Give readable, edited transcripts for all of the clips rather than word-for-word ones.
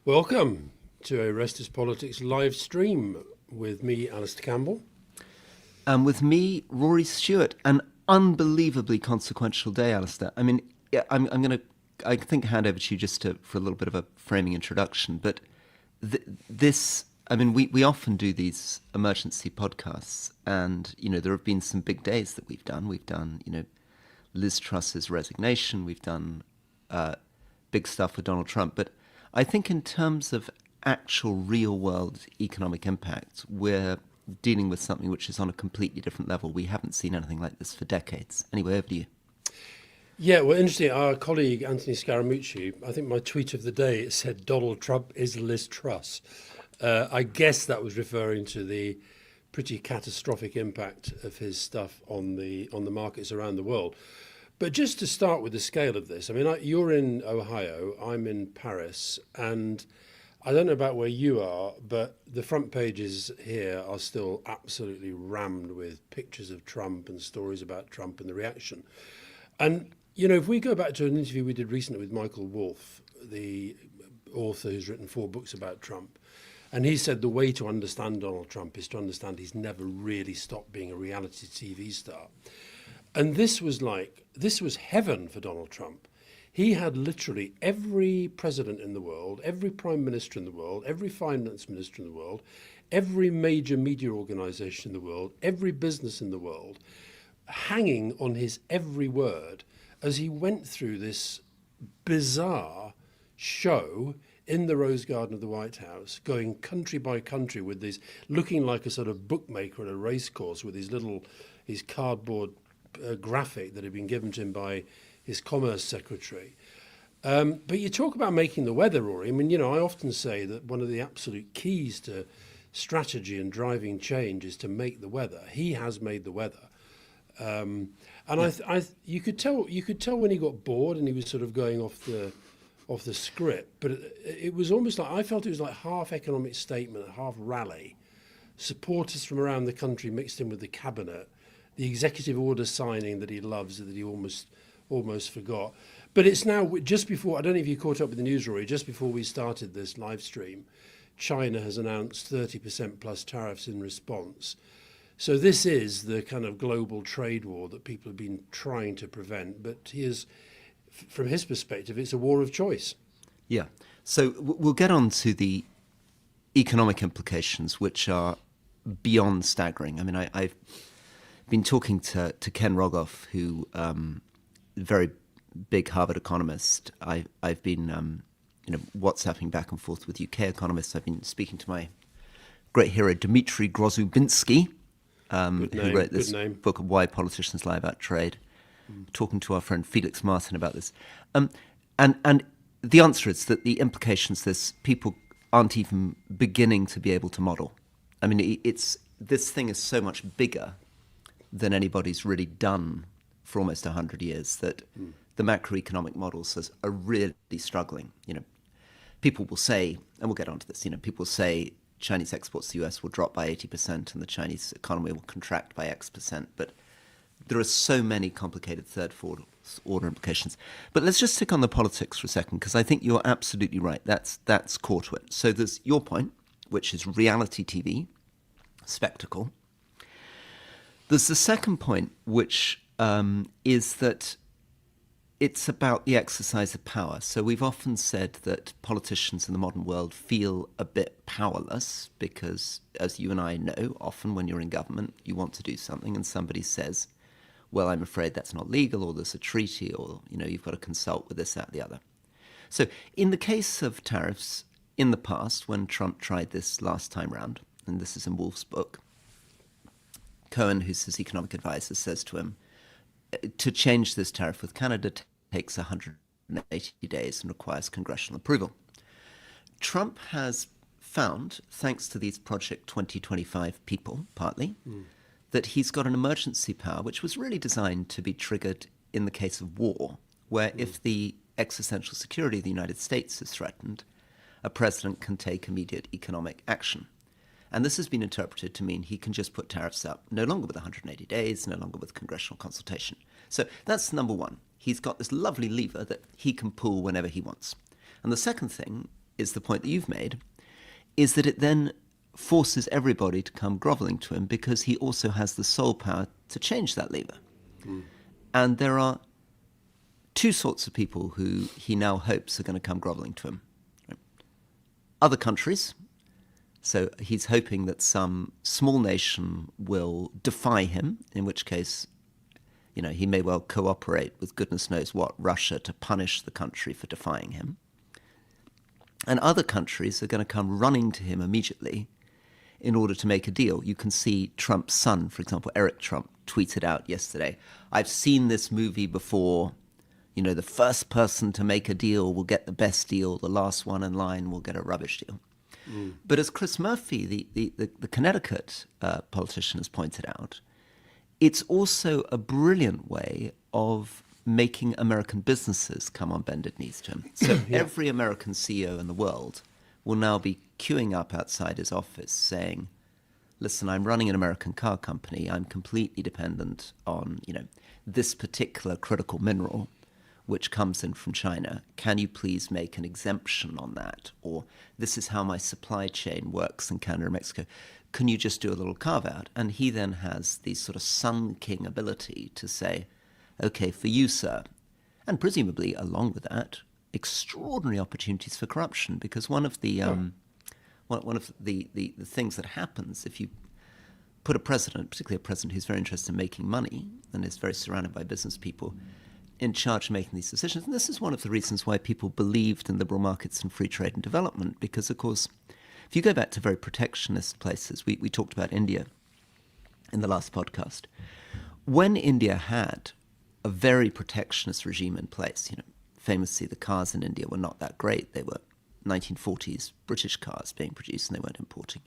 Welcome to a Restless Politics live stream with me, Alastair Campbell. And with me, Rory Stewart. An unbelievably consequential day, Alastair. I mean, yeah, I'm going to, I think, hand over to you just for a little bit of a framing introduction. But we often do these emergency podcasts, and, there have been some big days that we've done. We've done, Liz Truss's resignation. We've done big stuff with Donald Trump. But I think in terms of actual real-world economic impact, we're dealing with something which is on a completely different level. We haven't seen anything like this for decades. Anyway, over to you. Yeah, well, interesting. Our colleague Anthony Scaramucci, I think my tweet of the day said Donald Trump is Liz Truss. I guess that was referring to the pretty catastrophic impact of his stuff on the markets around the world. But just to start with the scale of this, I mean, you're in Ohio, I'm in Paris, and I don't know about where you are, but the front pages here are still absolutely rammed with pictures of Trump and stories about Trump and the reaction. And, if we go back to an interview we did recently with Michael Wolff, the author who's written 4 books about Trump, and he said the way to understand Donald Trump is to understand he's never really stopped being a reality TV star. And this was heaven for Donald Trump. He had literally every president in the world, every prime minister in the world, every finance minister in the world, every major media organization in the world, every business in the world, hanging on his every word as he went through this bizarre show in the Rose Garden of the White House, going country by country with these, looking like a sort of bookmaker at a race course with his cardboard graphic that had been given to him by his commerce secretary. But you talk about making the weather, Rory. I mean, I often say that one of the absolute keys to strategy and driving change is to make the weather. He has made the weather. And yeah. You could tell when he got bored and he was sort of going off the script. But it was almost like, I felt it was like half economic statement, half rally. Supporters from around the country mixed in with the cabinet. The executive order signing that he loves, that he almost forgot. But it's now, just before, I don't know if you caught up with the news, Rory, just before we started this live stream, China has announced 30% plus tariffs in response. So this is the kind of global trade war that people have been trying to prevent. But from his perspective, it's a war of choice. Yeah. So we'll get on to the economic implications, which are beyond staggering. I mean, I've been talking to Ken Rogoff, who very big Harvard economist. I've been WhatsApping back and forth with UK economists. I've been speaking to my great hero Dmitry Grozubinsky, who wrote this book of Why Politicians Lie About Trade. Talking to our friend Felix Martin about this, and the answer is that the implications this people aren't even beginning to be able to model. I mean, this thing is so much bigger than anybody's really done for almost 100 years, that the macroeconomic models are really struggling. People will say, and we'll get onto this, people say Chinese exports to the US will drop by 80% and the Chinese economy will contract by X%, but there are so many complicated third, fourth order implications. But let's just stick on the politics for a second, because I think you're absolutely right. That's core to it. So there's your point, which is reality TV, spectacle. There's the second point, which is that it's about the exercise of power. So we've often said that politicians in the modern world feel a bit powerless because, as you and I know, often when you're in government, you want to do something and somebody says, well, I'm afraid that's not legal, or there's a treaty, or, you've got to consult with this, that, the other. So in the case of tariffs, in the past, when Trump tried this last time round, and this is in Wolff's book, Cohen, who's his economic advisor, says to him, to change this tariff with Canada takes 180 days and requires congressional approval. Trump has found, thanks to these Project 2025 people, partly, that he's got an emergency power, which was really designed to be triggered in the case of war, where if the existential security of the United States is threatened, a president can take immediate economic action. And this has been interpreted to mean he can just put tariffs up, no longer with 180 days, no longer with congressional consultation. So that's number one. He's got this lovely lever that he can pull whenever he wants. And the second thing is the point that you've made, is that it then forces everybody to come grovelling to him because he also has the sole power to change that lever. And there are two sorts of people who he now hopes are going to come grovelling to him. Other countries. So he's hoping that some small nation will defy him, in which case, he may well cooperate with goodness knows what, Russia, to punish the country for defying him. And other countries are going to come running to him immediately in order to make a deal. You can see Trump's son, for example, Eric Trump, tweeted out yesterday, "I've seen this movie before. The first person to make a deal will get the best deal. The last one in line will get a rubbish deal." But as Chris Murphy, the Connecticut politician, has pointed out, it's also a brilliant way of making American businesses come on bended knees to him. So every American CEO in the world will now be queuing up outside his office saying, "Listen, I'm running an American car company. I'm completely dependent on, this particular critical mineral which comes in from China. Can you please make an exemption on that? Or this is how my supply chain works in Canada and Mexico. Can you just do a little carve out?" And he then has the sort of Sun King ability to say, "Okay, for you, sir," and presumably along with that, extraordinary opportunities for corruption, because one of the things that happens if you put a president, particularly a president who's very interested in making money and is very surrounded by business people, in charge of making these decisions. And this is one of the reasons why people believed in liberal markets and free trade and development, because, of course, if you go back to very protectionist places, we talked about India in the last podcast. When India had a very protectionist regime in place, famously the cars in India were not that great. They were 1940s British cars being produced and they weren't importing.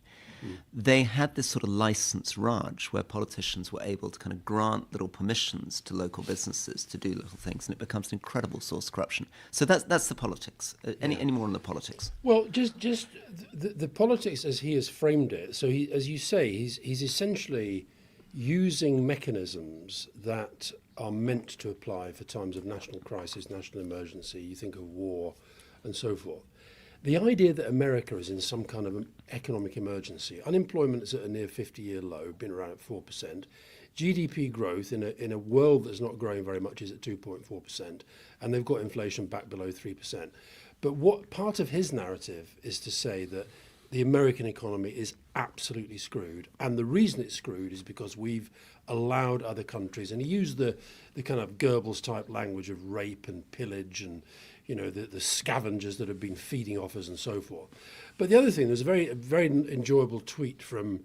They had this sort of license Raj where politicians were able to kind of grant little permissions to local businesses to do little things, and it becomes an incredible source of corruption. So that's the politics. Any more on the politics? Well, just the politics as he has framed it. So he, as you say, he's essentially using mechanisms that are meant to apply for times of national crisis, national emergency. You think of war and so forth. The idea that America is in some kind of economic emergency, unemployment is at a near 50-year low, been around at 4%. GDP growth in a world that's not growing very much is at 2.4%, and they've got inflation back below 3%. But what part of his narrative is to say that the American economy is absolutely screwed, and the reason it's screwed is because we've allowed other countries, and he used the kind of Goebbels type language of rape and pillage and the scavengers that have been feeding off us and so forth. But the other thing, there's a very enjoyable tweet from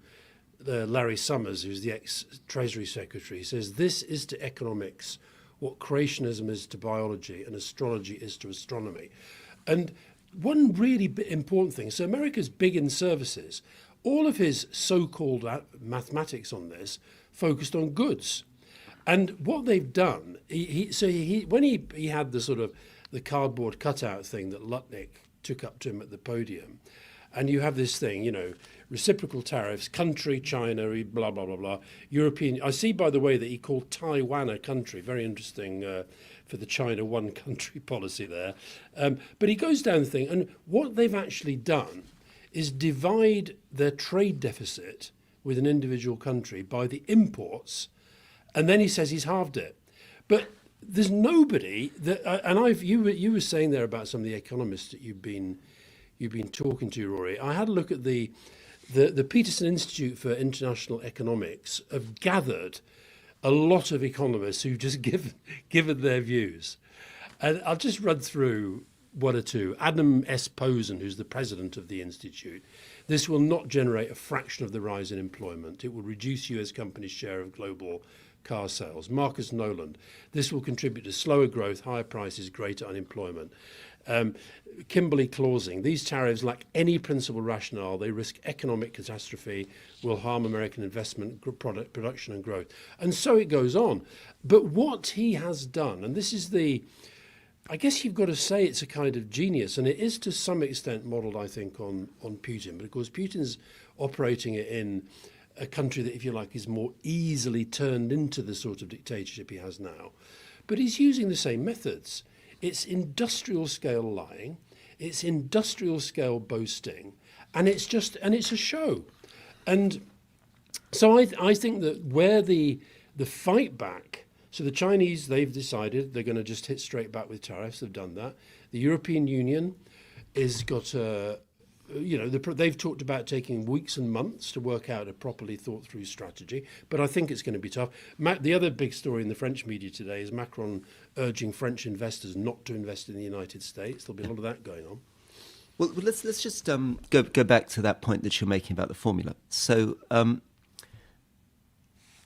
Larry Summers, who's the ex-Treasury Secretary. He says, "This is to economics what creationism is to biology and astrology is to astronomy." And one really important thing, so America's big in services. All of his so-called mathematics on this focused on goods. And what they've done, when he had the sort of the cardboard cutout thing that Lutnick took up to him at the podium, and you have this thing, reciprocal tariffs, country, China, blah, blah, blah, blah, European. I see, by the way, that he called Taiwan a country. Very interesting for the China one country policy there. But he goes down the thing, and what they've actually done is divide their trade deficit with an individual country by the imports, and then he says he's halved it. But there's nobody that, and you were saying there about some of the economists that you've been talking to, Rory. I had a look at the Peterson Institute for International Economics have gathered a lot of economists who've just given their views, and I'll just run through one or two. Adam S. Posen, who's the president of the institute, this will not generate a fraction of the rise in employment. It will reduce US companies' share of global car sales. Marcus Noland, this will contribute to slower growth, higher prices, greater unemployment. Kimberly Clausing, these tariffs lack any principled rationale. They risk economic catastrophe, will harm American investment, production and growth. And so it goes on. But what he has done, and this is I guess you've got to say it's a kind of genius, and it is to some extent modelled, I think, on Putin. But of course, Putin's operating it in a country that, if you like, is more easily turned into the sort of dictatorship he has now. But he's using the same methods. It's industrial scale lying. It's industrial scale boasting, and it's a show. And so I think that where the fight back, so the Chinese, they've decided they're going to just hit straight back with tariffs. They've done that. The European Union is got a, they've talked about taking weeks and months to work out a properly thought through strategy, but I think it's going to be tough. The other big story in the French media today is Macron urging French investors not to invest in the United States. There'll be a lot of that going on. Well, let's just go back to that point that you're making about the formula. So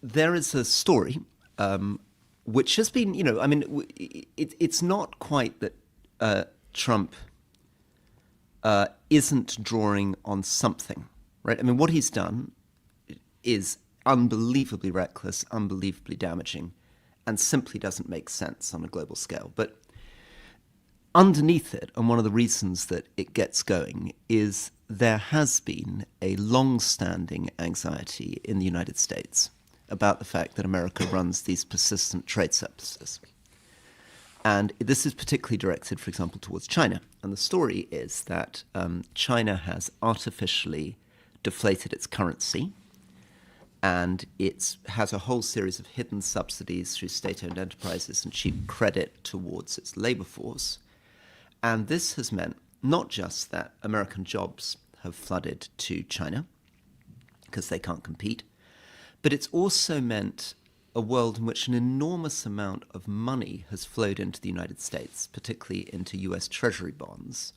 there is a story which has been, it's not quite that Trump isn't drawing on something, right? I mean, what he's done is unbelievably reckless, unbelievably damaging, and simply doesn't make sense on a global scale. But underneath it, and one of the reasons that it gets going, is there has been a long-standing anxiety in the United States about the fact that America runs these persistent trade surpluses. And this is particularly directed, for example, towards China. And the story is that China has artificially deflated its currency, and it has a whole series of hidden subsidies through state-owned enterprises and cheap credit towards its labor force. And this has meant not just that American jobs have flooded to China because they can't compete, but it's also meant a world in which an enormous amount of money has flowed into the United States, particularly into US Treasury bonds.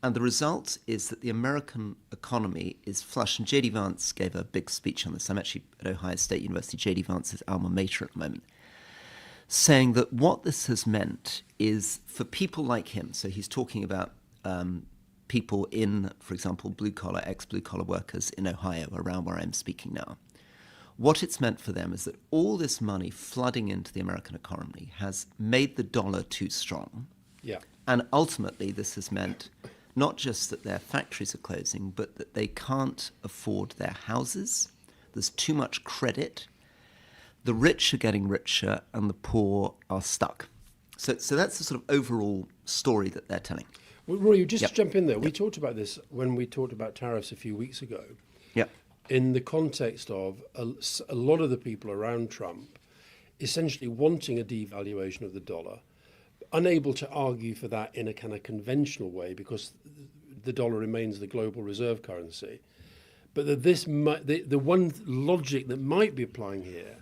And the result is that the American economy is flush. And J.D. Vance gave a big speech on this. I'm actually at Ohio State University, J.D. Vance's alma mater at the moment, saying that what this has meant is for people like him, so he's talking about people in, for example, blue-collar, ex-blue-collar workers in Ohio, around where I'm speaking now. What it's meant for them is that all this money flooding into the American economy has made the dollar too strong. Yeah. And ultimately, this has meant not just that their factories are closing, but that they can't afford their houses. There's too much credit. The rich are getting richer and the poor are stuck. So that's the sort of overall story that they're telling. Well, Rory, just Yep. to jump in there, we Yep. talked about this when we talked about tariffs a few weeks ago. Yeah. In the context of a lot of the people around Trump essentially wanting a devaluation of the dollar, unable to argue for that in a kind of conventional way because the dollar remains the global reserve currency. But that the one logic that might be applying here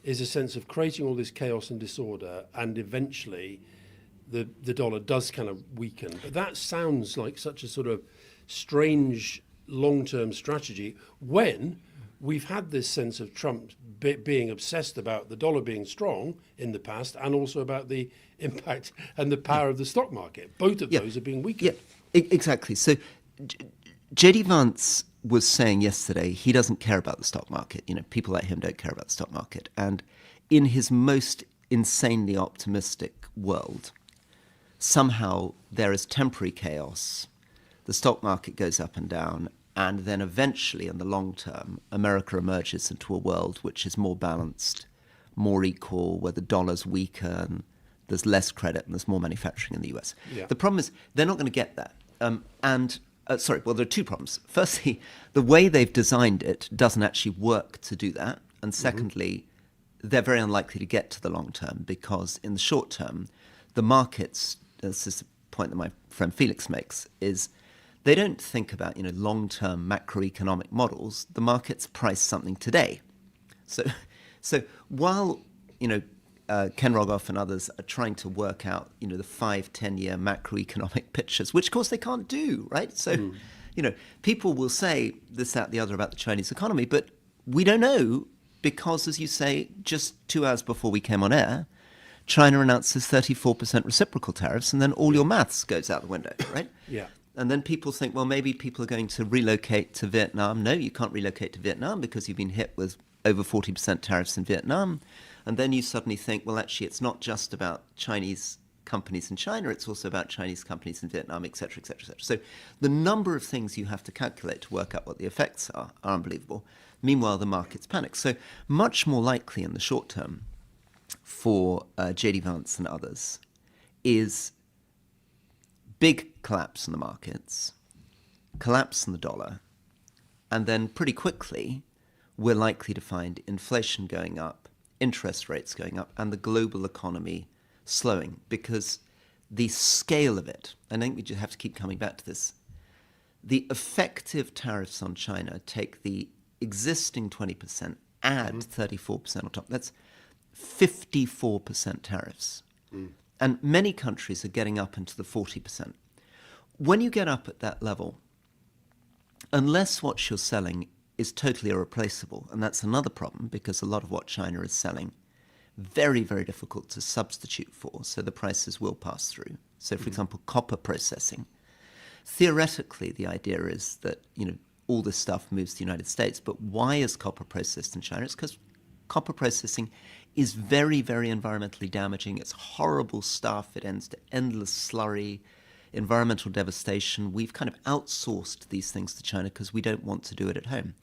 is a sense of creating all this chaos and disorder, and eventually the dollar does kind of weaken. But that sounds like such a sort of strange long-term strategy when we've had this sense of Trump being obsessed about the dollar being strong in the past, and also about the impact and the power of the stock market. Both of those are being weakened. Yeah, exactly. So J.D. Vance was saying yesterday he doesn't care about the stock market. People like him don't care about the stock market. And in his most insanely optimistic world, somehow there is temporary chaos. The stock market goes up and down, and then eventually, in the long term, America emerges into a world which is more balanced, more equal, where the dollar's weaker and there's less credit and there's more manufacturing in the US. Yeah. The problem is they're not going to get that. There are two problems. Firstly, the way they've designed it doesn't actually work to do that. And secondly, they're very unlikely to get to the long term because in the short term, the markets, this is the point that my friend Felix makes, is they don't think about long-term macroeconomic models. The markets price something today. So while Ken Rogoff and others are trying to work out the 5-10 year macroeconomic pictures, which of course they can't do, right? So people will say this, that, the other about the Chinese economy, but we don't know because, as you say, just 2 hours before we came on air, China announces 34% reciprocal tariffs, and then all your maths goes out the window, right? Yeah. And then people think, well, maybe people are going to relocate to Vietnam. No, you can't relocate to Vietnam because you've been hit with over 40% tariffs in Vietnam. And then you suddenly think, well, actually, it's not just about Chinese companies in China, it's also about Chinese companies in Vietnam, et cetera, et cetera, et cetera. So the number of things you have to calculate to work out what the effects are unbelievable. Meanwhile, the markets panic. So much more likely in the short term for J.D. Vance and others is big collapse in the markets, collapse in the dollar, and then pretty quickly we're likely to find inflation going up, interest rates going up, and the global economy slowing, because the scale of it, and I think we just have to keep coming back to this, the effective tariffs on China take the existing 20%, add 34% on top. That's 54% tariffs. And many countries are getting up into the 40%. When you get up at that level, unless what you're selling is totally irreplaceable, and that's another problem because a lot of what China is selling, very, very difficult to substitute for, so the prices will pass through. So, for example, copper processing. Theoretically, the idea is that, all this stuff moves to the United States, but why is copper processed in China? It's because copper processing is very, very environmentally damaging. It's horrible stuff. It ends to endless slurry, environmental devastation. We've kind of outsourced these things to China because we don't want to do it at home.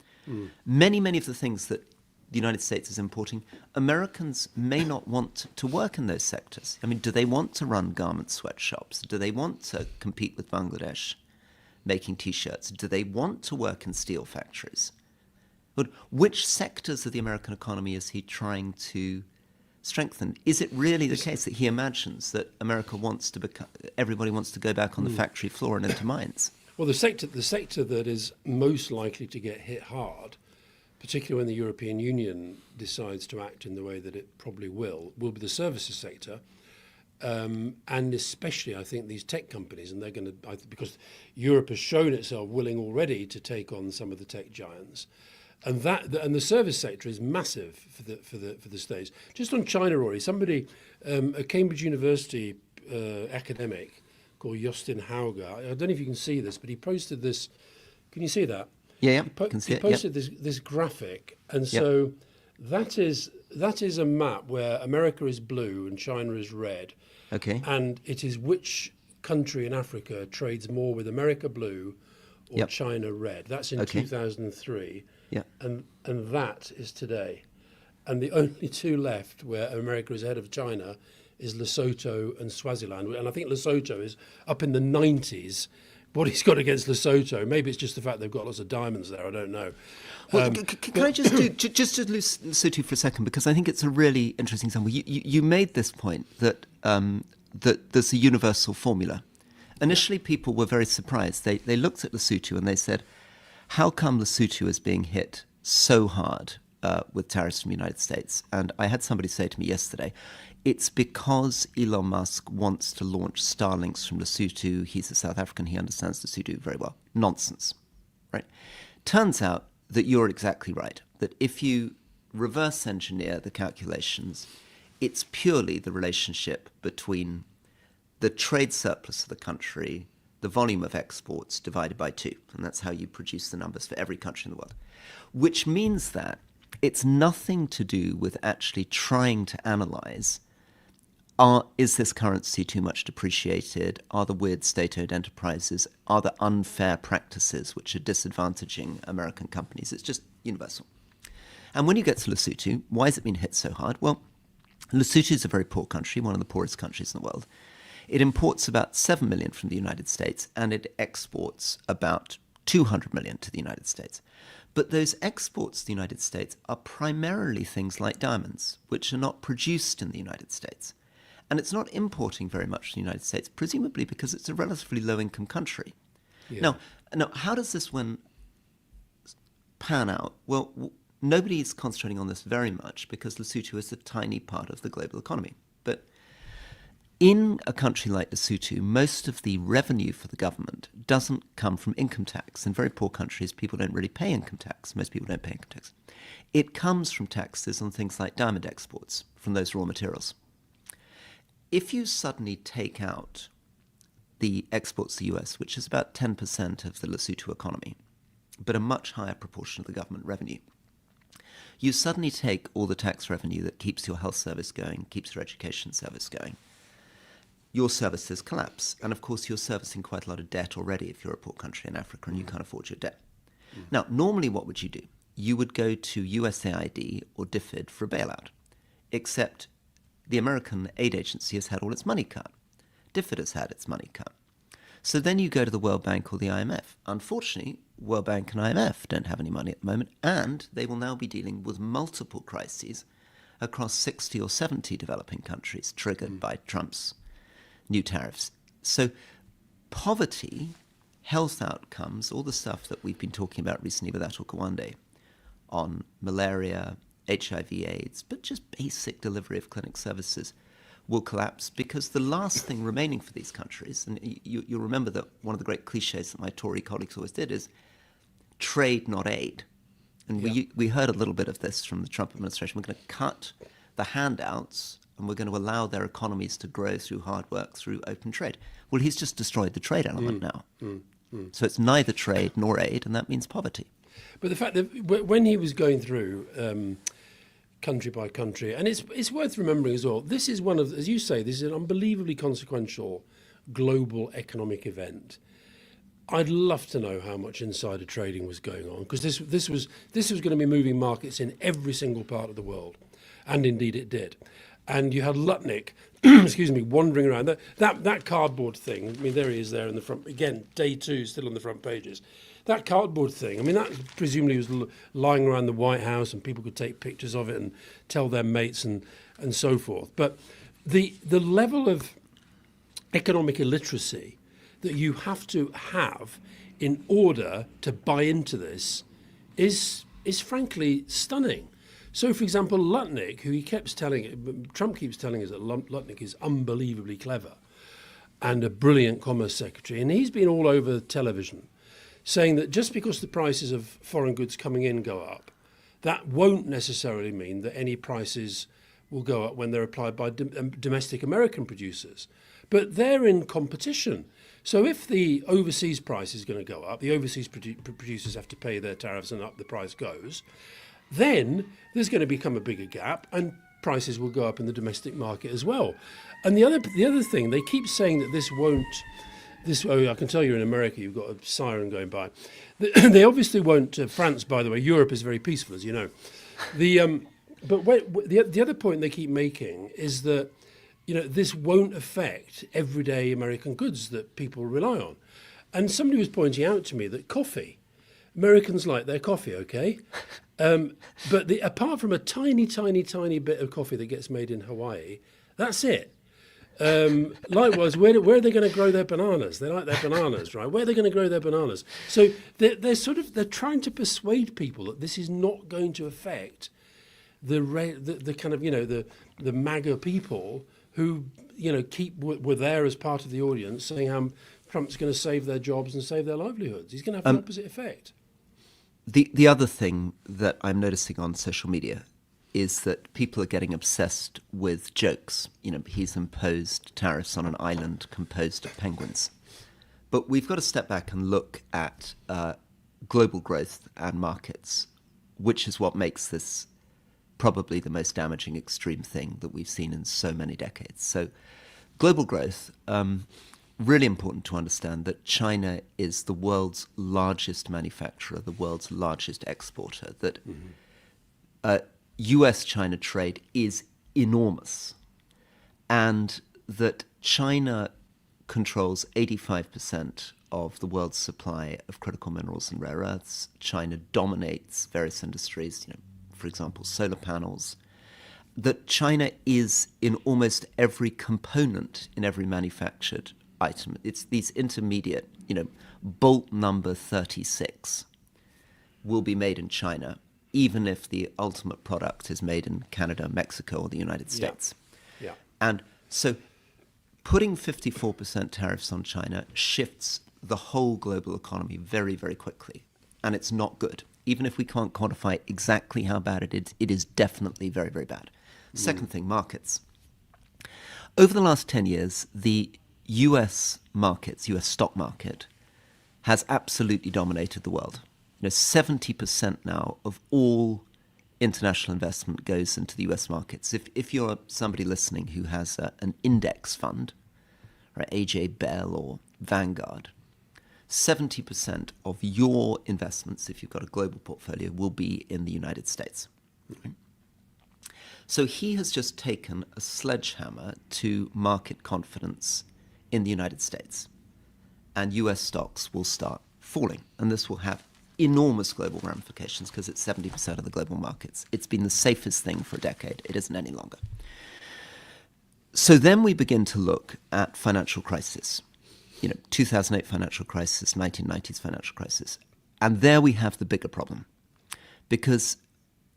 Many, many of the things that the United States is importing, Americans may not want to work in those sectors. I mean, do they want to run garment sweatshops? Do they want to compete with Bangladesh making T-shirts? Do they want to work in steel factories? But which sectors of the American economy is he trying to strengthen? Is it really the case that he imagines that America wants to become, everybody wants to go back on the factory floor and into mines? Well, the sector that is most likely to get hit hard, particularly when the European Union decides to act in the way that it probably will be the services sector, and especially, I think, these tech companies. And they're going to, because Europe has shown itself willing already to take on some of the tech giants, and the service sector is massive for the States. Just on China, Rory, somebody, a Cambridge University academic called Justin Hauger. I don't know if you can see this, but he posted this. Can you see that? Yeah, He posted this graphic, and so that is a map where America is blue and China is red. Okay. And it is which country in Africa trades more with America blue or China red. That's in 2003. Yeah. And that is today. And the only two left where America is ahead of China is Lesotho and Swaziland. And I think Lesotho is up in the 90s. What he's got against Lesotho, maybe it's just the fact they've got lots of diamonds there, I don't know. Well, can I just do just to Lesotho for a second, because I think it's a really interesting example. You made this point that that there's a universal formula. Initially, people were very surprised. They looked at Lesotho and they said, how come Lesotho is being hit so hard with tariffs from the United States? And I had somebody say to me yesterday, it's because Elon Musk wants to launch Starlinks from Lesotho. He's a South African. He understands Lesotho very well. Nonsense, right? Turns out that you're exactly right, that if you reverse engineer the calculations, it's purely the relationship between the trade surplus of the country, the volume of exports divided by 2. And that's how you produce the numbers for every country in the world, which means that it's nothing to do with actually trying to analyze, is this currency too much depreciated? Are there weird state-owned enterprises? Are there unfair practices which are disadvantaging American companies? It's just universal. And when you get to Lesotho, why has it been hit so hard? Well, Lesotho is a very poor country, one of the poorest countries in the world. It imports about 7 million from the United States, and it exports about 200 million to the United States. But those exports to the United States are primarily things like diamonds, which are not produced in the United States. And it's not importing very much to the United States, presumably because it's a relatively low-income country. Yeah. Now, how does this one pan out? Well, nobody's concentrating on this very much because Lesotho is a tiny part of the global economy. But in a country like Lesotho, most of the revenue for the government doesn't come from income tax. In very poor countries, people don't really pay income tax. Most people don't pay income tax. It comes from taxes on things like diamond exports, from those raw materials. If you suddenly take out the exports to the US, which is about 10% of the Lesotho economy, but a much higher proportion of the government revenue, you suddenly take all the tax revenue that keeps your health service going, keeps your education service going. Your services collapse. And of course, you're servicing quite a lot of debt already if you're a poor country in Africa and you can't afford your debt. Now, normally what would you do? You would go to USAID or DFID for a bailout, except the American aid agency has had all its money cut. DFID has had its money cut. So then you go to the World Bank or the IMF. Unfortunately, World Bank and IMF don't have any money at the moment, and they will now be dealing with multiple crises across 60 or 70 developing countries triggered by Trump's new tariffs. So poverty, health outcomes, all the stuff that we've been talking about recently with Atul Gawande on malaria, HIV/AIDS, but just basic delivery of clinic services will collapse, because the last thing remaining for these countries, and you'll remember that one of the great cliches that my Tory colleagues always did is trade, not aid. And we heard a little bit of this from the Trump administration. We're going to cut the handouts and we're going to allow their economies to grow through hard work, through open trade. Well, he's just destroyed the trade element now. So it's neither trade nor aid, and that means poverty. But the fact that when he was going through country by country, and it's worth remembering as well, this is one of, as you say, this is an unbelievably consequential global economic event. I'd love to know how much insider trading was going on, because this was going to be moving markets in every single part of the world, and indeed it did. And you had Lutnick, excuse me, wandering around. That cardboard thing, I mean, there he is there in the front, again, day 2, still on the front pages. That cardboard thing, I mean, that presumably was lying around the White House and people could take pictures of it and tell their mates and so forth. But the level of economic illiteracy that you have to have in order to buy into this is frankly stunning. So, for example, Lutnick, who Trump keeps telling us that Lutnick is unbelievably clever and a brilliant commerce secretary, and he's been all over television saying that just because the prices of foreign goods coming in go up, that won't necessarily mean that any prices will go up when they're applied by domestic American producers. But they're in competition. So if the overseas price is going to go up, the overseas producers have to pay their tariffs and up the price goes, then there's going to become a bigger gap and prices will go up in the domestic market as well. And the other thing, they keep saying that this won't, I can tell you in America you've got a siren going by. They obviously won't, France, by the way, Europe is very peaceful, as you know. But the other point they keep making is that, you know, this won't affect everyday American goods that people rely on. And somebody was pointing out to me that coffee, Americans like their coffee, okay? But apart from a tiny, tiny, tiny bit of coffee that gets made in Hawaii, that's it. Likewise, where are they going to grow their bananas? They like their bananas, right? Where are they going to grow their bananas? So they're trying to persuade people that this is not going to affect the kind of, you know, the MAGA people who, you know, were there as part of the audience saying how Trump's going to save their jobs and save their livelihoods. He's going to have the opposite effect. The other thing that I'm noticing on social media is that people are getting obsessed with jokes. You know, he's imposed tariffs on an island composed of penguins. But we've got to step back and look at global growth and markets, which is what makes this probably the most damaging extreme thing that we've seen in so many decades. So global growth, really important to understand that China is the world's largest manufacturer, the world's largest exporter, that US-China trade is enormous, and that China controls 85% of the world's supply of critical minerals and rare earths. China dominates various industries, you know, for example, solar panels. That China is in almost every component in every manufactured item. It's these intermediate, you know, bolt number 36 will be made in China, even if the ultimate product is made in Canada, Mexico, or the United States. Yeah. And so putting 54% tariffs on China shifts the whole global economy very, very quickly. And it's not good. Even if we can't quantify exactly how bad it is definitely very, very bad. Second thing, markets. Over the last 10 years, the US markets, US stock market, has absolutely dominated the world. You know, 70% now of all international investment goes into the US markets. If you're somebody listening who has an index fund, right, AJ Bell or Vanguard, 70% of your investments, if you've got a global portfolio, will be in the United States. Right? So he has just taken a sledgehammer to market confidence in the United States. and US stocks will start falling. And this will have enormous global ramifications because it's 70% of the global markets. It's been the safest thing for a decade. It isn't any longer. So then we begin to look at financial crisis. 2008 financial crisis, 1990s financial crisis. And there we have the bigger problem. Because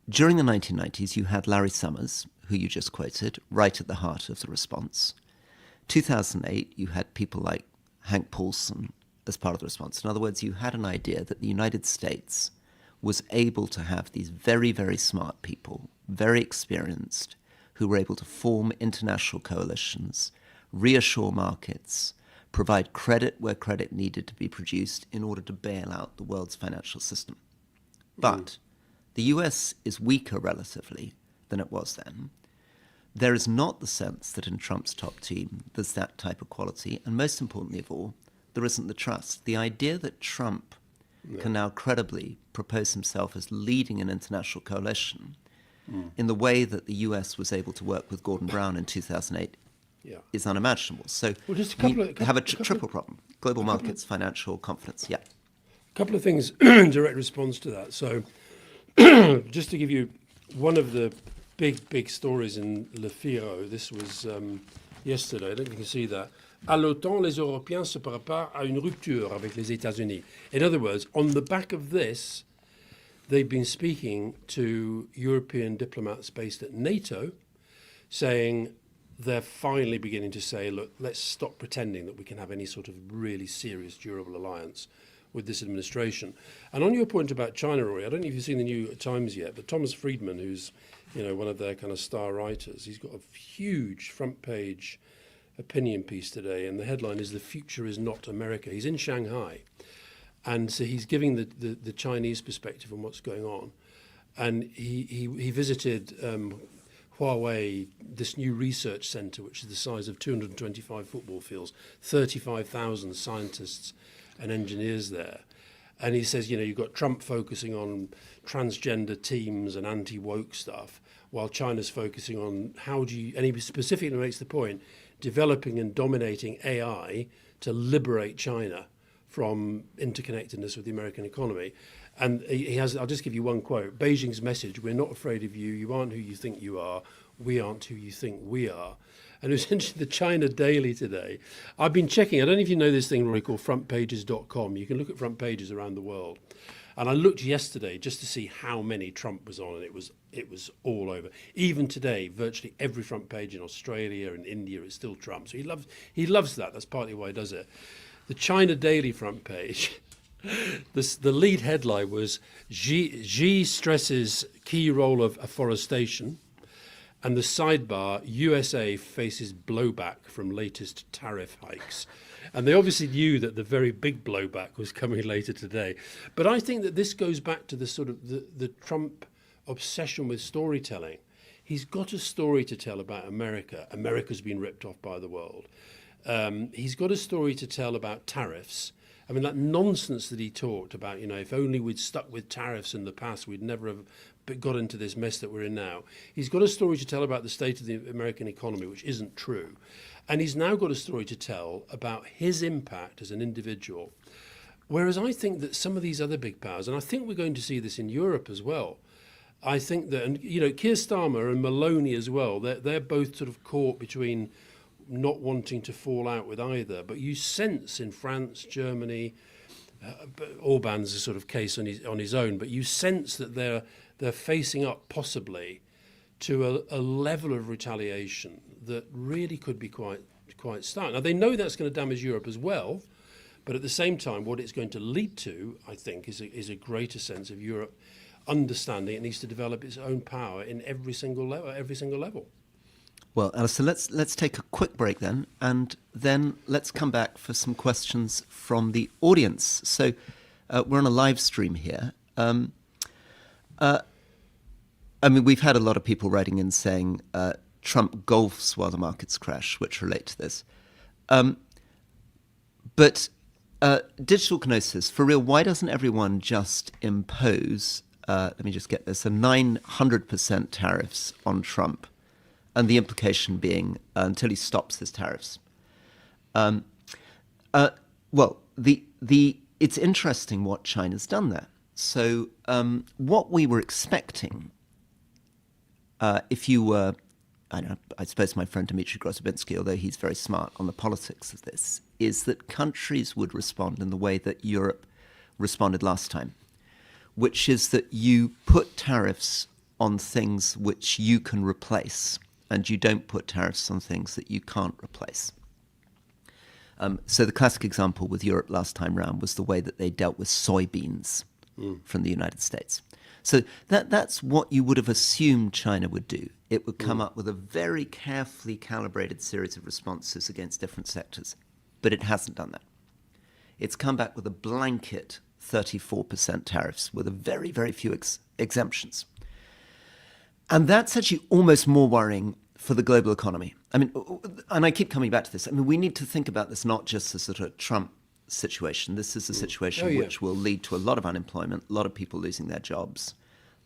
during the 1990s, you had Larry Summers, who you just quoted, right at the heart of the response. 2008, you had people like Hank Paulson as part of the response. In other words, you had an idea that the United States was able to have these very, very smart people, very experienced, who were able to form international coalitions, reassure markets, provide credit where credit needed to be produced in order to bail out the world's financial system. But the US is weaker relatively than it was then. There is not the sense that in Trump's top team there's that type of quality, and most importantly of all, there isn't the trust. The idea that Trump can now credibly propose himself as leading an international coalition in the way that the US was able to work with Gordon Brown in 2008 is unimaginable. So just we have a triple problem: global markets, financial confidence. Yeah. A couple of things in direct response to that. So just to give you one of the big stories in Le Figaro, this was yesterday, I don't know if you can see that. À l'OTAN, les Européens se préparent à une rupture avec les États-Unis. In other words, on the back of this, they've been speaking to European diplomats based at NATO, saying they're finally beginning to say, look, let's stop pretending that we can have any sort of really serious, durable alliance with this administration. And on your point about China, Rory, I don't know if you've seen the New York Times yet, but Thomas Friedman, who's one of their kind of star writers, he's got a huge front page opinion piece today, and the headline is "The Future is Not America." He's in Shanghai, and so he's giving the Chinese perspective on what's going on. And he visited Huawei, this new research center, which is the size of 225 football fields, 35,000 scientists and engineers there. And he says, you've got Trump focusing on transgender teams and anti-woke stuff, while China's focusing on and he specifically makes the point, developing and dominating AI to liberate China from interconnectedness with the American economy. And he has, I'll just give you one quote, Beijing's message: we're not afraid of you, you aren't who you think you are, we aren't who you think we are. And it was interesting, the China Daily today. I've been checking, I don't know if you know this thing, Rory, called frontpages.com. You can look at front pages around the world. And I looked yesterday just to see how many Trump was on, and it was all over. Even today, virtually every front page in Australia and India is still Trump. So he loves that. That's partly why he does it. The China Daily front page, the lead headline was Xi stresses key role of afforestation, and the sidebar, USA faces blowback from latest tariff hikes. And they obviously knew that the very big blowback was coming later today. But I think that this goes back to the sort of the Trump obsession with storytelling. He's got a story to tell about America. America's been ripped off by the world. He's got a story to tell about tariffs. I mean, that nonsense that he talked about, if only we'd stuck with tariffs in the past, we'd never have got into this mess that we're in now. He's got a story to tell about the state of the American economy, which isn't true. And he's now got a story to tell about his impact as an individual. Whereas I think that some of these other big powers, and I think we're going to see this in Europe as well, I think that, and Keir Starmer and Maloney as well, they're both sort of caught between not wanting to fall out with either. But you sense in France, Germany, Orban's a sort of case on his own, but you sense that they're facing up possibly to a level of retaliation that really could be quite stark. Now, they know that's going to damage Europe as well, but at the same time, what it's going to lead to, I think, is a greater sense of Europe understanding it needs to develop its own power in every single level. Well, Alastair, let's take a quick break then, and then let's come back for some questions from the audience. So we're on a live stream here. We've had a lot of people writing in saying Trump golfs while the markets crash, which relate to this. But digital Gnosis, for real, why doesn't everyone just impose, let me just get this, a 900% tariffs on Trump? And the implication being until he stops his tariffs. Well, it's interesting what China's done there. So what we were expecting, if you were, I suppose my friend Dmitry Grozobinski, although he's very smart on the politics of this, is that countries would respond in the way that Europe responded last time, which is that you put tariffs on things which you can replace, and you don't put tariffs on things that you can't replace. So the classic example with Europe last time round was the way that they dealt with soybeans from the United States. So that's what you would have assumed China would do. It would come up with a very carefully calibrated series of responses against different sectors, but it hasn't done that. It's come back with a blanket 34% tariffs with a very, very few exemptions. And that's actually almost more worrying for the global economy. I mean, and I keep coming back to this. I mean, we need to think about this not just as sort of a Trump situation. This is a situation which will lead to a lot of unemployment, a lot of people losing their jobs,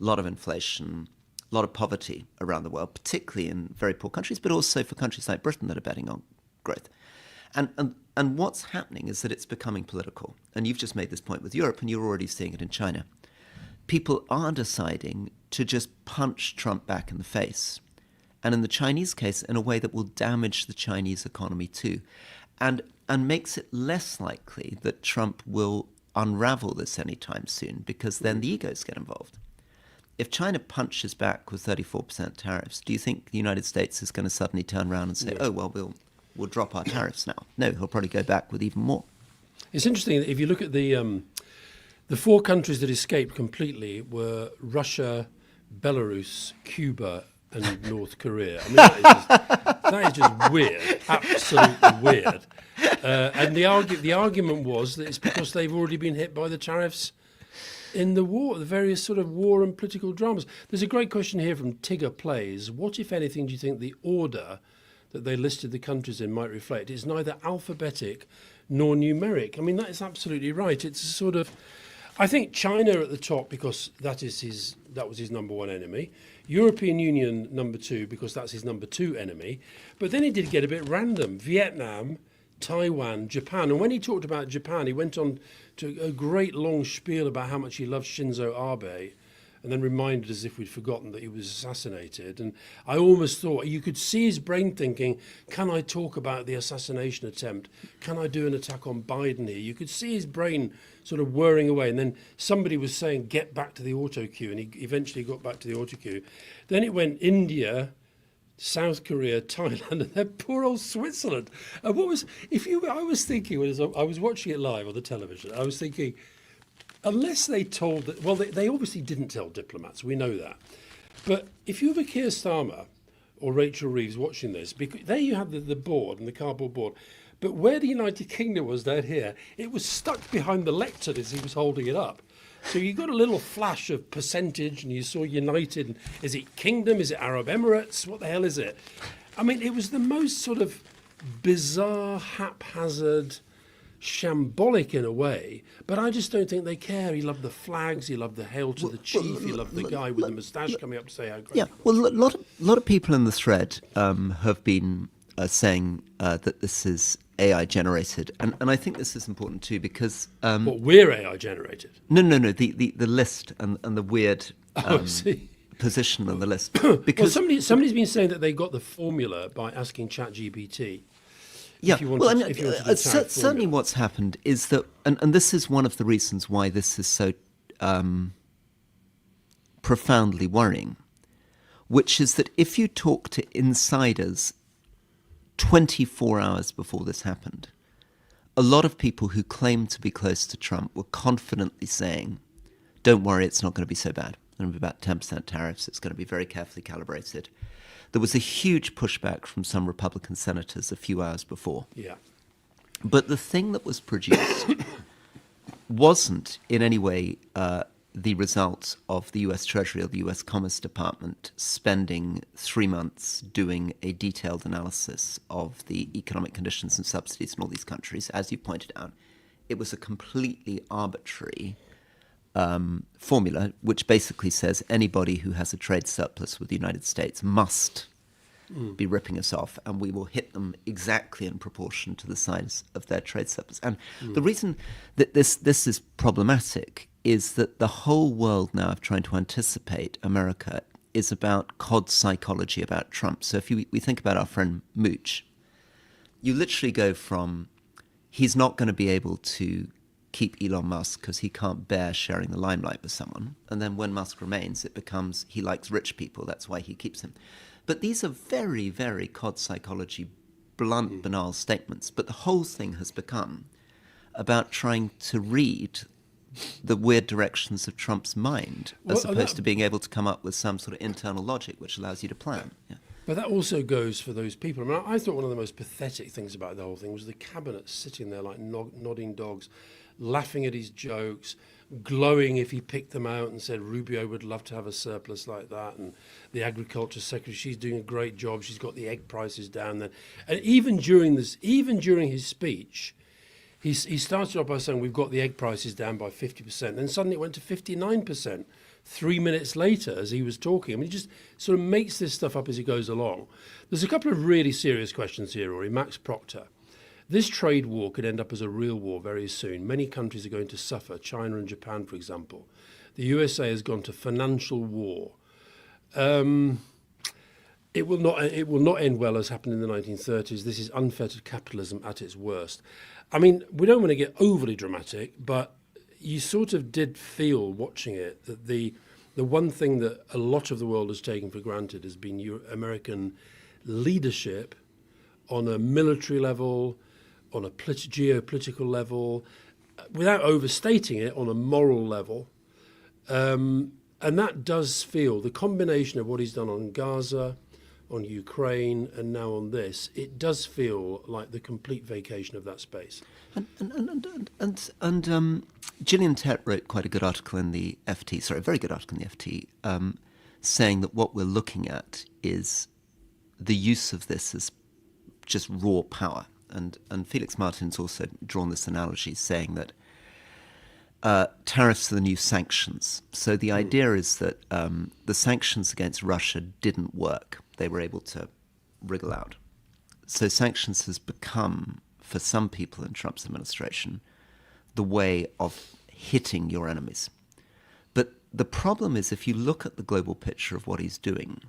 a lot of inflation, a lot of poverty around the world, particularly in very poor countries, but also for countries like Britain that are betting on growth. And what's happening is that it's becoming political. And you've just made this point with Europe, and you're already seeing it in China. People are deciding to just punch Trump back in the face. And in the Chinese case, in a way that will damage the Chinese economy too. And makes it less likely that Trump will unravel this anytime soon, because then the egos get involved. If China punches back with 34% tariffs, do you think the United States is going to suddenly turn around and say, oh, well, we'll drop our tariffs now? No, he'll probably go back with even more. It's interesting that if you look at the four countries that escaped completely were Russia, Belarus, Cuba, and North Korea. I mean, that is just weird, absolutely weird. And the argument was that it's because they've already been hit by the tariffs in the war, the various sort of war and political dramas. There's a great question here from Tigger Plays. What, if anything, do you think the order that they listed the countries in might reflect? It's neither alphabetic nor numeric. I mean, that is absolutely right. It's a sort of, I think China at the top because that was his number one enemy. European Union number two because that's his number two enemy. But then he did get a bit random. Vietnam, Taiwan, Japan. And when he talked about Japan, he went on to a great long spiel about how much he loves Shinzo Abe, and then reminded as if we'd forgotten that he was assassinated. And I almost thought you could see his brain thinking, can I talk about the assassination attempt? Can I do an attack on Biden here? You could see his brain sort of whirring away. And then somebody was saying, get back to the auto cue. And he eventually got back to the auto cue. Then it went India, South Korea, Thailand, and then poor old Switzerland. And I was thinking, as I was watching it live on the television, I was thinking, unless they told, they obviously didn't tell diplomats, we know that. But if you were Keir Starmer or Rachel Reeves watching this, because there you had the board and the cardboard board, but where the United Kingdom was down here, it was stuck behind the lectern as he was holding it up. So you got a little flash of percentage and you saw United. And is it Kingdom? Is it Arab Emirates? What the hell is it? I mean, it was the most sort of bizarre, haphazard, shambolic in a way, but I just don't think they care. He loved the flags, he loved the hail to the chief, he loved the guy with the moustache coming up to say how great. Yeah, well, a lot of people in the thread have been saying that this is AI generated, and I think this is important too because what, we're AI generated? No, the list and the weird position on the list. Because somebody's been saying that they got the formula by asking ChatGPT. Yeah, certainly what's happened is that, and this is one of the reasons why this is so profoundly worrying, which is that if you talk to insiders 24 hours before this happened, a lot of people who claimed to be close to Trump were confidently saying, don't worry, it's not going to be so bad. It's going to be about 10% tariffs. It's going to be very carefully calibrated. There was a huge pushback from some Republican senators a few hours before. Yeah. But the thing that was produced wasn't in any way the result of the US Treasury or the US Commerce Department spending 3 months doing a detailed analysis of the economic conditions and subsidies in all these countries. As you pointed out, it was a completely arbitrary formula, which basically says anybody who has a trade surplus with the United States must be ripping us off, and we will hit them exactly in proportion to the size of their trade surplus. And the reason that this is problematic is that the whole world now of trying to anticipate America is about COD psychology about Trump. So if we think about our friend Mooch, you literally go from he's not going to be able to keep Elon Musk because he can't bear sharing the limelight with someone. And then when Musk remains, it becomes he likes rich people. That's why he keeps him. But these are very, very COD psychology, blunt, banal statements. But the whole thing has become about trying to read the weird directions of Trump's mind as opposed to being able to come up with some sort of internal logic which allows you to plan. Yeah. But that also goes for those people. I mean, I thought one of the most pathetic things about the whole thing was the cabinet sitting there like nodding dogs, laughing at his jokes, glowing if he picked them out and said Rubio would love to have a surplus like that, and the agriculture secretary, she's doing a great job, she's got the egg prices down there. And even during his speech, he started off by saying we've got the egg prices down by 50%, then suddenly it went to 59%. 3 minutes later, as he was talking, I mean, he just sort of makes this stuff up as he goes along. There's a couple of really serious questions here, Rory. Max Proctor. This trade war could end up as a real war very soon. Many countries are going to suffer, China and Japan, for example. The USA has gone to financial war. It will not end well as happened in the 1930s. This is unfettered capitalism at its worst. I mean, we don't want to get overly dramatic, but you sort of did feel watching it that the one thing that a lot of the world has taken for granted has been American leadership on a military level, on a geopolitical level, without overstating it, on a moral level. And that does feel, the combination of what he's done on Gaza, on Ukraine, and now on this, it does feel like the complete vacation of that space. And Gillian Tett wrote quite a good article in the FT, sorry, a very good article in the FT, saying that what we're looking at is the use of this as just raw power. And Felix Martin's also drawn this analogy, saying that tariffs are the new sanctions. So the idea is that the sanctions against Russia didn't work. They were able to wriggle out. So sanctions has become, for some people in Trump's administration, the way of hitting your enemies. But the problem is, if you look at the global picture of what he's doing,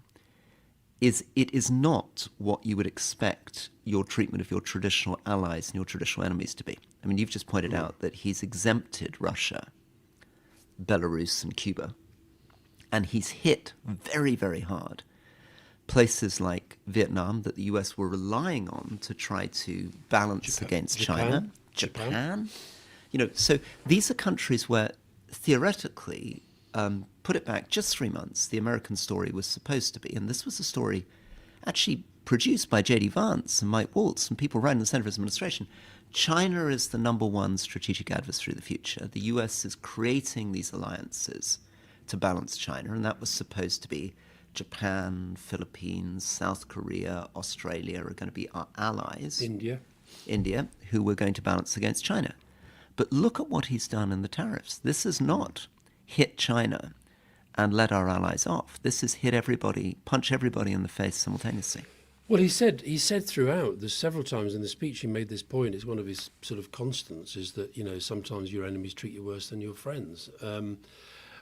it is not what you would expect your treatment of your traditional allies and your traditional enemies to be. I mean, you've just pointed out that he's exempted Russia, Belarus, and Cuba, and he's hit very, very hard places like Vietnam that the US were relying on to try to balance against China. Japan. You know, so these are countries where theoretically, put it back just 3 months, the American story was supposed to be, and this was a story actually produced by J.D. Vance and Mike Waltz and people right in the center of his administration. China is the number one strategic adversary of the future. The US is creating these alliances to balance China, and that was supposed to be Japan, Philippines, South Korea, Australia are going to be our allies. India, who we're going to balance against China. But look at what he's done in the tariffs. This is not hit China and let our allies off. This is hit everybody, punch everybody in the face simultaneously. Well, he said throughout, there's several times in the speech he made this point, it's one of his sort of constants, is that, you know, sometimes your enemies treat you worse than your friends.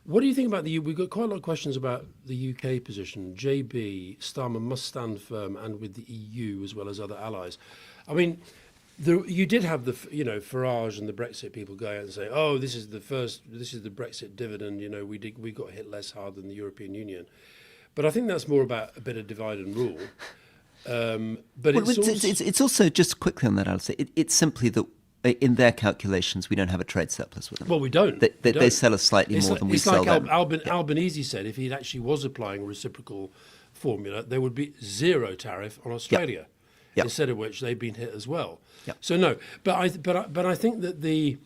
What do you think about we've got quite a lot of questions about the UK position. JB, Starmer must stand firm and with the EU as well as other allies. I mean, you did have Farage and the Brexit people go out and say, oh, this is the Brexit dividend, you know, we got hit less hard than the European Union. But I think that's more about a bit of divide and rule. But it's also, just quickly on that, Alistair, it's simply that in their calculations, we don't have a trade surplus with them. Well, we don't. They sell us slightly more than we sell them. It's like Albanese said, if he actually was applying a reciprocal formula, there would be zero tariff on Australia. Yep. Instead of which they've been hit as well. Yep. So no, but I think that the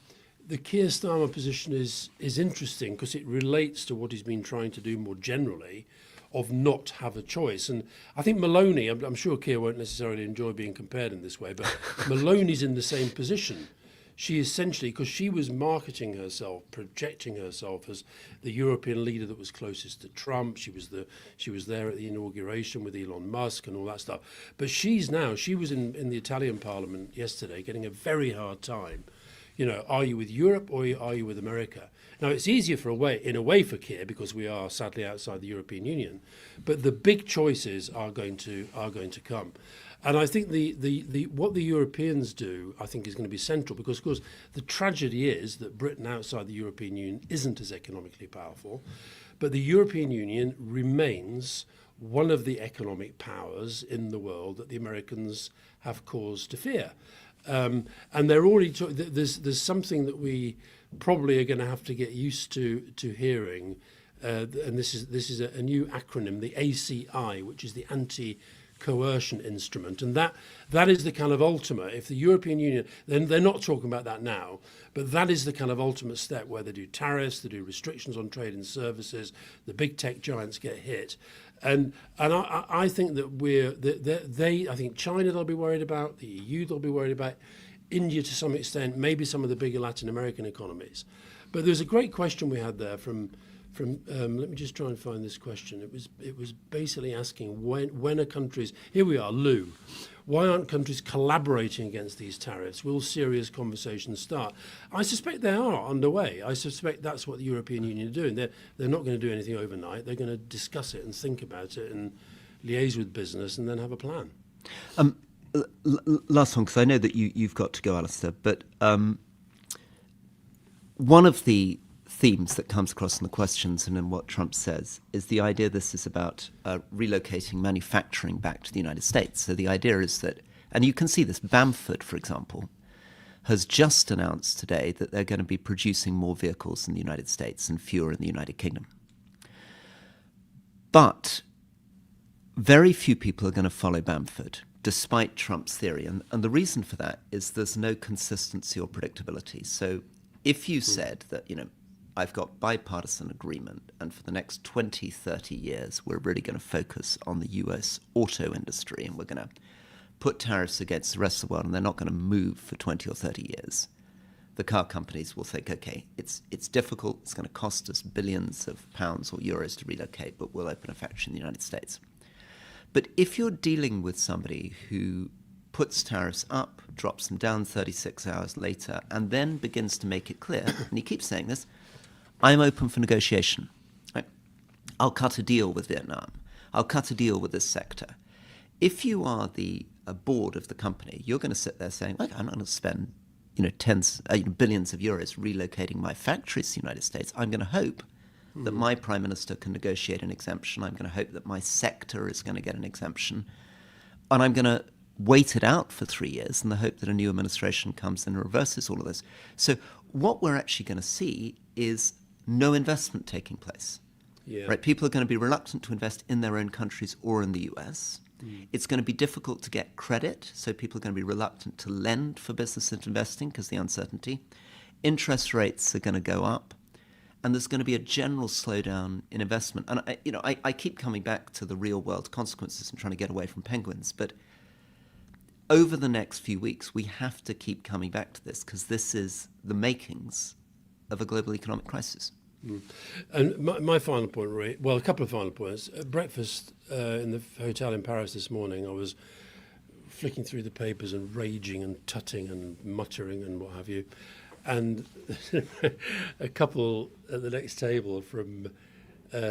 Keir Starmer position is interesting because it relates to what he's been trying to do more generally, of not have a choice. And I think Maloney, I'm sure Keir won't necessarily enjoy being compared in this way, but Maloney's in the same position. she essentially, because she was marketing herself, projecting herself as the European leader that was closest to Trump. She was there at the inauguration with Elon Musk and all that stuff. But she was in the Italian Parliament yesterday, getting a very hard time. Are you with Europe or are you with America? Now, it's easier in a way for Keir because we are sadly outside the European Union, but the big choices are going to come. And I think the what the Europeans do, I think, is going to be central because, of course, the tragedy is that Britain outside the European Union isn't as economically powerful, but the European Union remains one of the economic powers in the world that the Americans have cause to fear. And they're already there's something that we probably are going to have to get used to hearing, and this is a new acronym, the ACI, which is the anti-coercion instrument, and that is the kind of ultimate. If the European Union, then they're not talking about that now, but that is the kind of ultimate step where they do tariffs, they do restrictions on trade and services, the big tech giants get hit. And I think that I think China they'll be worried about, the EU they'll be worried about, India to some extent, maybe some of the bigger Latin American economies. But there's a great question we had there from let me just try and find this question. It was basically asking when are countries, here we are, Lou, why aren't countries collaborating against these tariffs? Will serious conversations start? I suspect they are underway. I suspect that's what the European Union are doing. They're not going to do anything overnight. They're going to discuss it and think about it and liaise with business and then have a plan. Last one, because I know that you've got to go, Alastair, but one of the themes that comes across in the questions and in what Trump says is the idea this is about relocating manufacturing back to the United States. So the idea is that, and you can see this, Bamford, for example, has just announced today that they're going to be producing more vehicles in the United States and fewer in the United Kingdom. But very few people are going to follow Bamford, despite Trump's theory. And the reason for that is there's no consistency or predictability. So if you said that, I've got bipartisan agreement, and for the next 20, 30 years, we're really going to focus on the US auto industry, and we're going to put tariffs against the rest of the world, and they're not going to move for 20 or 30 years. The car companies will think, okay, it's difficult, it's going to cost us billions of pounds or euros to relocate, but we'll open a factory in the United States. But if you're dealing with somebody who puts tariffs up, drops them down 36 hours later, and then begins to make it clear, and he keeps saying this, I'm open for negotiation. Right? I'll cut a deal with Vietnam. I'll cut a deal with this sector. If you are the board of the company, you're going to sit there saying, look, I'm not going to spend billions of euros relocating my factories to the United States. I'm going to hope that my prime minister can negotiate an exemption. I'm going to hope that my sector is going to get an exemption. And I'm going to wait it out for 3 years in the hope that a new administration comes in and reverses all of this. So what we're actually going to see is no investment taking place. Yeah. Right? People are going to be reluctant to invest in their own countries or in the US. It's going to be difficult to get credit, so people are going to be reluctant to lend for business investing because of the uncertainty. Interest rates are going to go up, and there's going to be a general slowdown in investment. And I keep coming back to the real world consequences and trying to get away from penguins, but over the next few weeks, we have to keep coming back to this because this is the makings of a global economic crisis. And my final point, Rory, well, a couple of final points. At breakfast in the hotel in Paris this morning, I was flicking through the papers and raging and tutting and muttering and what have you. And a couple at the next table from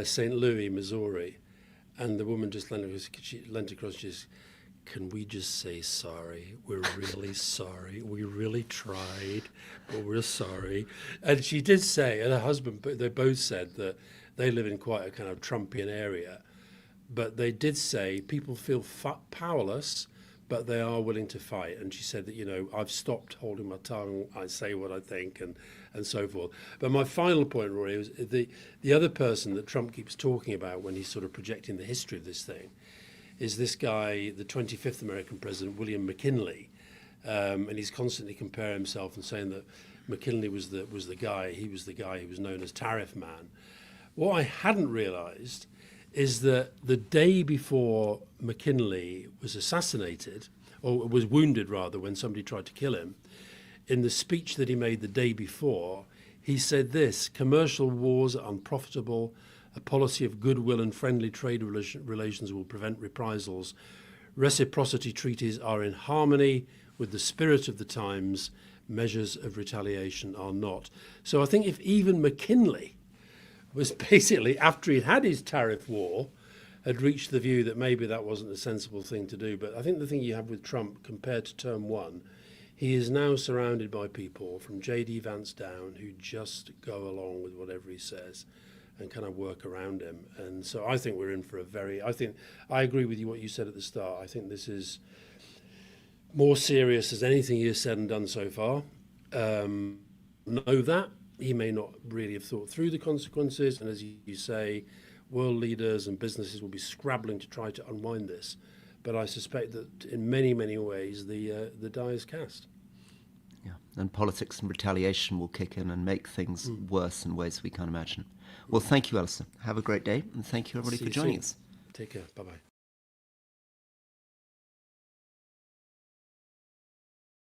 St. Louis, Missouri, and the woman just leant across, she says, can we just say sorry? We're really sorry. We really tried, but we're sorry. And she did say, and her husband, they both said that they live in quite a kind of Trumpian area, but they did say people feel powerless, but they are willing to fight. And she said that, I've stopped holding my tongue. I say what I think and so forth. But my final point, Rory, was the other person that Trump keeps talking about when he's sort of projecting the history of this thing is this guy, the 25th American president, William McKinley. And he's constantly comparing himself and saying that McKinley was the guy, he was the guy who was known as Tariff Man. What I hadn't realized is that the day before McKinley was assassinated, or was wounded rather, when somebody tried to kill him, in the speech that he made the day before, he said this: commercial wars are unprofitable. A policy of goodwill and friendly trade relations will prevent reprisals. Reciprocity treaties are in harmony with the spirit of the times. Measures of retaliation are not. So I think if even McKinley was basically, after he'd had his tariff war, had reached the view that maybe that wasn't a sensible thing to do. But I think the thing you have with Trump compared to term one, he is now surrounded by people from J.D. Vance down who just go along with whatever he says and kind of work around him. And so I think we're in for I agree with you what you said at the start. I think this is more serious as anything he has said and done so far. Know that. He may not really have thought through the consequences. And as you say, world leaders and businesses will be scrabbling to try to unwind this. But I suspect that in many, many ways, the die is cast. Yeah, and politics and retaliation will kick in and make things worse in ways we can't imagine. Well, thank you, Alastair. Have a great day, and thank you, everybody, for joining us. Take care. Bye-bye.